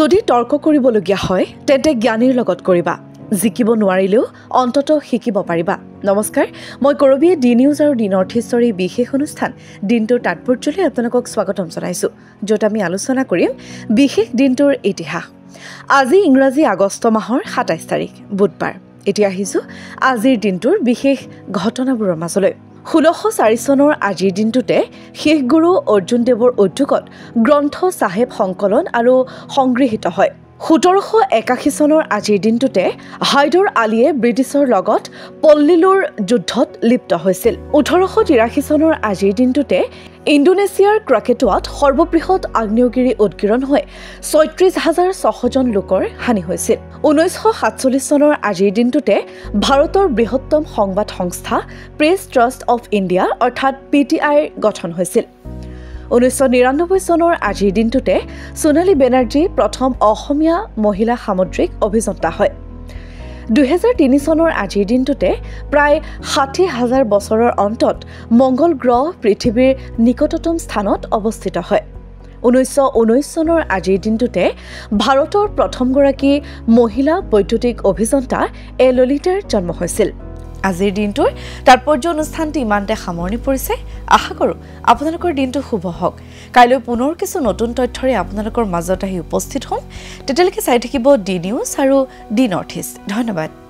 যদি তৰ্ক কৰিবলগীয়া হয় তেন্তে জ্ঞানীৰ লগত কৰিবা জিকিব নোৱাৰিলেও অন্তত শিকিব পাৰিবা নমস্কাৰ মই কৰবিয়ে ডি নিউজ আৰু ডি নৰ্থ ইষ্টৰ বিশেষ অনুষ্ঠান দিনটোৰ তাৎপৰ্যলৈ আপোনালোকক স্বাগতম জনাইছো য'ত আমি আলোচনা কৰিম বিশেষ দিনটোৰ ইতিহাস আজি ইংৰাজী আগষ্ট মাহৰ ২৭ তাৰিখ বুধবাৰ এতিয়া আহিছো আজিৰ দিনটোৰ বিশেষ ঘটনাবোৰৰ মাজলৈ ১৬০৪ চনৰ আজিৰ দিনটোতে শেখ গুৰু অৰ্জুন দেৱৰ উদ্যোগত গ্ৰন্থ চাহেব সংকলন আৰু সংগৃহীত হয় ১৭৮১ চনৰ আজিৰ দিনটোতে হাইদৰ আলীয়ে ব্ৰিটিছৰ লগত পল্লিলুৰ যুদ্ধত লিপ্ত হৈছিল ১৮৮৩ চনৰ আজিৰ দিনটোতে ইণ্ডোনেছিয়াৰ ক্ৰাকেটোৱাত সৰ্ববৃহৎ আগ্নেয়গিৰি উৎগিৰণ হৈ ৩৬,৬০০ জন লোকৰ হানি হৈছিল ১৯৪৭ চনৰ আজিৰ দিনটোতে ভাৰতৰ বৃহত্তম সংবাদ সংস্থা প্ৰেছ ট্ৰাষ্ট অফ ইণ্ডিয়া অৰ্থাৎ PTIৰ গঠন হৈছিল ১৯৯৯ চনৰ আজিৰ দিনটোতে সোণালী বেনাৰ্জী প্ৰথম অসমীয়া মহিলা সামুদ্ৰিক অভিযন্তা হয় ২০০৩ চনৰ আজিৰ দিনটোতে প্ৰায় ৬০,০০০ বছৰৰ অন্তত মংগল গ্ৰহ পৃথিৱীৰ নিকটতম স্থানত অৱস্থিত হয় ১৯১৯ চনৰ আজিৰ দিনটোতে ভাৰতৰ প্ৰথমগৰাকী মহিলা বৈদ্যুতিক অভিযন্তা ললিতাৰ জন্ম হৈছিল আজিৰ দিনটোৰ তাৎপৰ্য অনুষ্ঠানটি ইমানতে সামৰণি পৰিছে আশা কৰোঁ আপোনালোকৰ দিনটো শুভ হওক কাইলৈ পুনৰ কিছু নতুন তথ্যৰে আপোনালোকৰ মাজত আহি উপস্থিত হ'ম তেতিয়ালৈকে চাই থাকিব ডি নিউজ আৰু ডি নৰ্থ ইষ্ট ধন্যবাদ